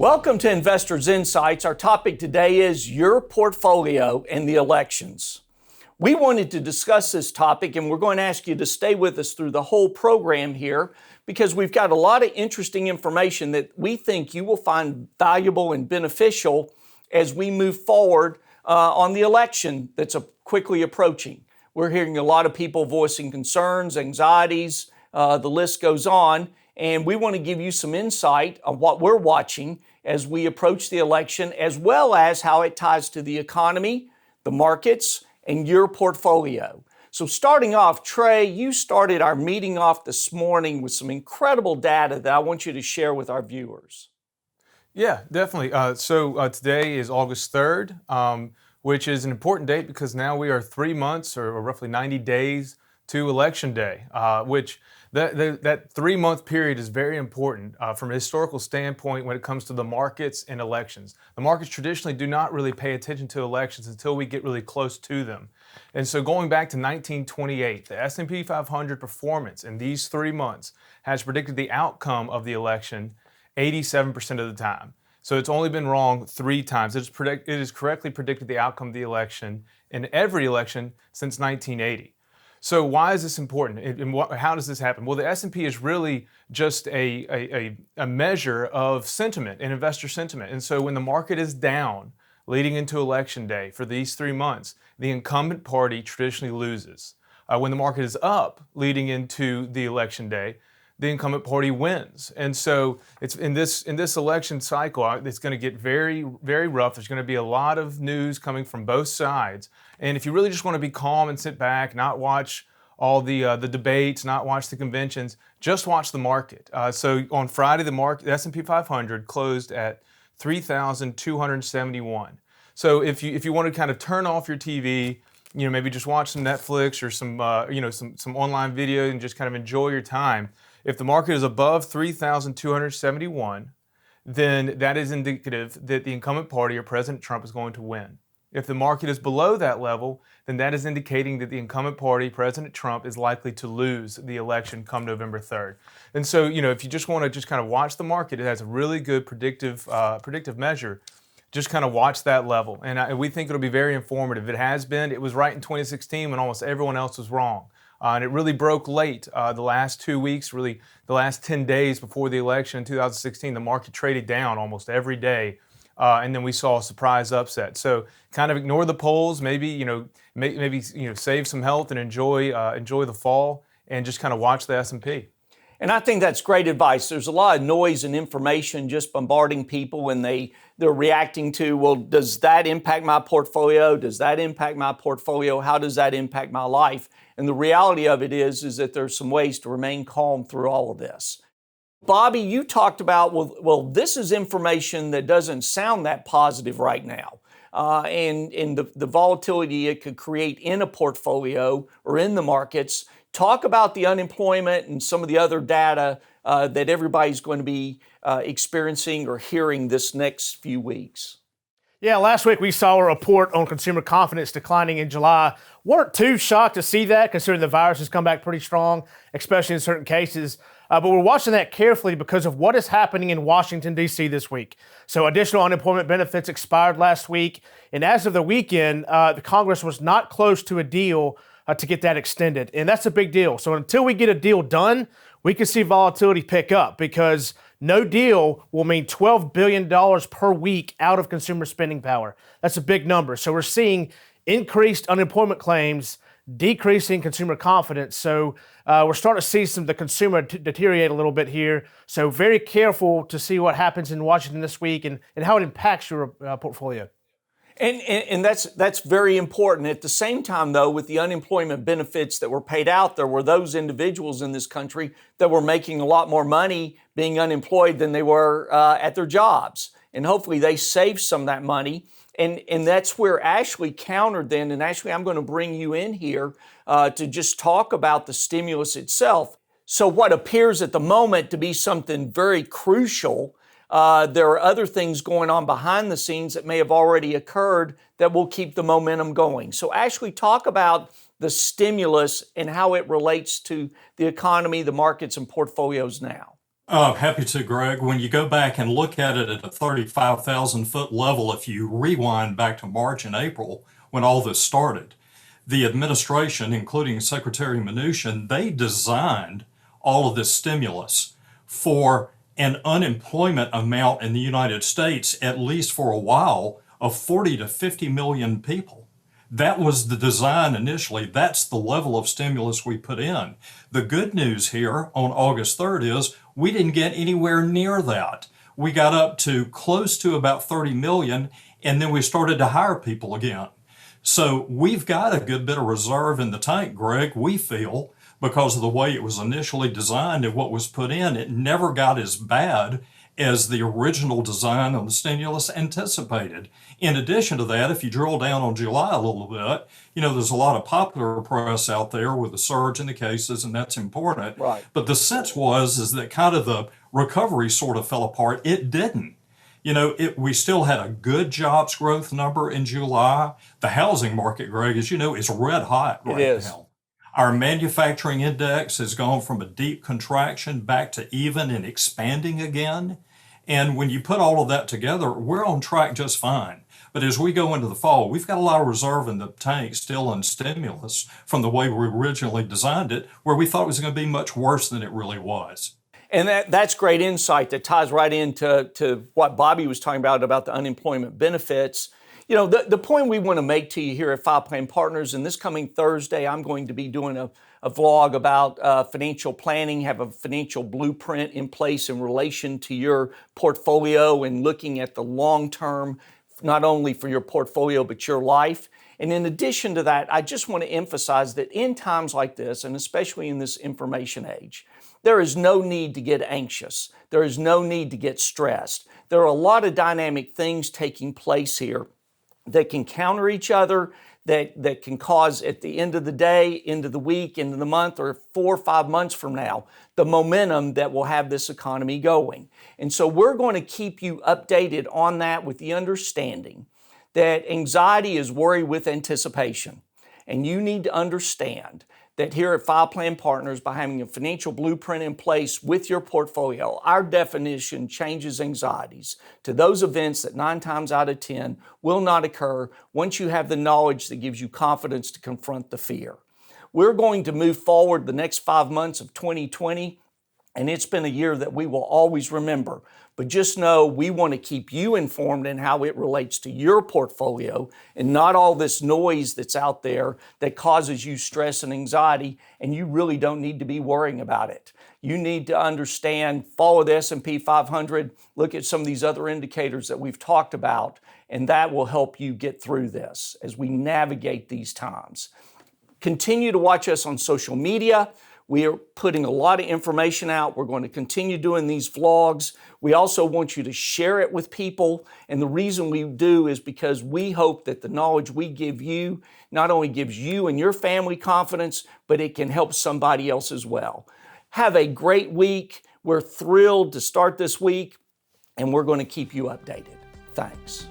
Welcome to Investors Insights. Our topic today is your portfolio and the elections. We wanted to discuss this topic, and we're going to ask you to stay with us through the whole program here because we've got a lot of interesting information that we think you will find valuable and beneficial as we move forward on the election that's quickly approaching. We're hearing a lot of people voicing concerns, anxieties, the list goes on, and we want to give you some insight on what we're watching as we approach the election, as well as how it ties to the economy, the markets, and your portfolio. So starting off, Trey, you started our meeting off this morning with some incredible data that I want you to share with our viewers. Yeah, definitely. So today is August 3rd, which is an important date because now we are 3 months or roughly 90 days to Election Day, which that 3-month period is very important from a historical standpoint when it comes to the markets and elections. The markets traditionally do not really pay attention to elections until we get really close to them. And so going back to 1928, the S&P 500 performance in these 3 months has predicted the outcome of the election 87% of the time. So it's only been wrong 3 times. It has correctly predicted the outcome of the election in every election since 1980. So why is this important, and how does this happen? Well, the S&P is really just a measure of sentiment and investor sentiment. And so when the market is down leading into Election Day for these 3 months, the incumbent party traditionally loses. When the market is up leading into the Election Day, the incumbent party wins. And so it's in this election cycle, it's going to get very, very rough. There's going to be a lot of news coming from both sides. And if you really just want to be calm and sit back, not watch all the debates, not watch the conventions, just watch the market. So on Friday, the S&P 500 closed at 3,271. So if you want to kind of turn off your TV, maybe just watch some Netflix or some online video and just kind of enjoy your time. If the market is above 3,271, then that is indicative that the incumbent party or President Trump is going to win. If the market is below that level, then that is indicating that the incumbent party, President Trump, is likely to lose the election come November 3rd. And so, if you just want to just kind of watch the market, it has a really good predictive measure. Just kind of watch that level. And we think it'll be very informative. It has been. It was right in 2016 when almost everyone else was wrong. And it really broke late the last 2 weeks, really the last 10 days before the election in 2016. The market traded down almost every day. And then we saw a surprise upset. So kind of ignore the polls, maybe save some health and enjoy the fall and just kind of watch the S&P. And I think that's great advice. There's a lot of noise and information just bombarding people and they're reacting to, well, does that impact my portfolio? Does that impact my portfolio? How does that impact my life? And the reality of it is that there's some ways to remain calm through all of this. Bobby, you talked about, well, this is information that doesn't sound that positive right now. And the volatility it could create in a portfolio or in the markets. Talk about the unemployment and some of the other data that everybody's going to be experiencing or hearing this next few weeks. Yeah, last week we saw a report on consumer confidence declining in July. Weren't too shocked to see that, considering the virus has come back pretty strong, especially in certain cases. But we're watching that carefully because of what is happening in Washington, D.C. this week. So additional unemployment benefits expired last week. And as of the weekend, the Congress was not close to a deal to get that extended. And that's a big deal. So until we get a deal done, we can see volatility pick up because no deal will mean $12 billion per week out of consumer spending power. That's a big number. So we're seeing increased unemployment claims, decreasing consumer confidence. So we're starting to see the consumer deteriorate a little bit here. So very careful to see what happens in Washington this week and how it impacts your portfolio. And that's very important. At the same time, though, with the unemployment benefits that were paid out, there were those individuals in this country that were making a lot more money being unemployed than they were at their jobs. And hopefully they saved some of that money. And that's where Ashley countered then. And Ashley, I'm going to bring you in here to just talk about the stimulus itself. So what appears at the moment to be something very crucial, there are other things going on behind the scenes that may have already occurred that will keep the momentum going. So Ashley, talk about the stimulus and how it relates to the economy, the markets, and portfolios now. Happy to, Greg. When you go back and look at it at a 35,000 foot level, if you rewind back to March and April when all this started, the administration, including Secretary Mnuchin, they designed all of this stimulus for an unemployment amount in the United States, at least for a while, of 40 to 50 million people. That was the design initially. That's the level of stimulus we put in. The good news here on August 3rd is we didn't get anywhere near that. We got up to close to about 30 million, and then we started to hire people again. So we've got a good bit of reserve in the tank, Greg, we feel, because of the way it was initially designed and what was put in. It never got as bad as the original design of the stimulus anticipated. In addition to that, if you drill down on July a little bit, there's a lot of popular press out there with the surge in the cases, and that's important. Right. But the sense is that kind of the recovery sort of fell apart. It didn't. We still had a good jobs growth number in July. The housing market, Greg, as you know, is red hot right now. Our manufacturing index has gone from a deep contraction back to even and expanding again. And when you put all of that together, we're on track just fine. But as we go into the fall, we've got a lot of reserve in the tank still in stimulus from the way we originally designed it, where we thought it was going to be much worse than it really was. And that's great insight that ties right into what Bobby was talking about the unemployment benefits. The point we want to make to you here at File Plan Partners, and this coming Thursday, I'm going to be doing a vlog about financial planning, have a financial blueprint in place in relation to your portfolio and looking at the long term, not only for your portfolio, but your life. And in addition to that, I just want to emphasize that in times like this, and especially in this information age, there is no need to get anxious. There is no need to get stressed. There are a lot of dynamic things taking place here that can counter each other, that can cause, at the end of the day, end of the week, end of the month, or 4 or 5 months from now, the momentum that will have this economy going. And so we're going to keep you updated on that with the understanding that anxiety is worry with anticipation. And you need to understand that here at File Plan Partners, by having a financial blueprint in place with your portfolio, our definition changes anxieties to those events that 9 times out of 10 will not occur once you have the knowledge that gives you confidence to confront the fear. We're going to move forward the next 5 months of 2020, and it's been a year that we will always remember. But just know we want to keep you informed in how it relates to your portfolio and not all this noise that's out there that causes you stress and anxiety, and you really don't need to be worrying about it. You need to understand, follow the S&P 500, look at some of these other indicators that we've talked about, and that will help you get through this as we navigate these times. Continue to watch us on social media. We are putting a lot of information out. We're going to continue doing these vlogs. We also want you to share it with people. And the reason we do is because we hope that the knowledge we give you not only gives you and your family confidence, but it can help somebody else as well. Have a great week. We're thrilled to start this week, and we're going to keep you updated. Thanks.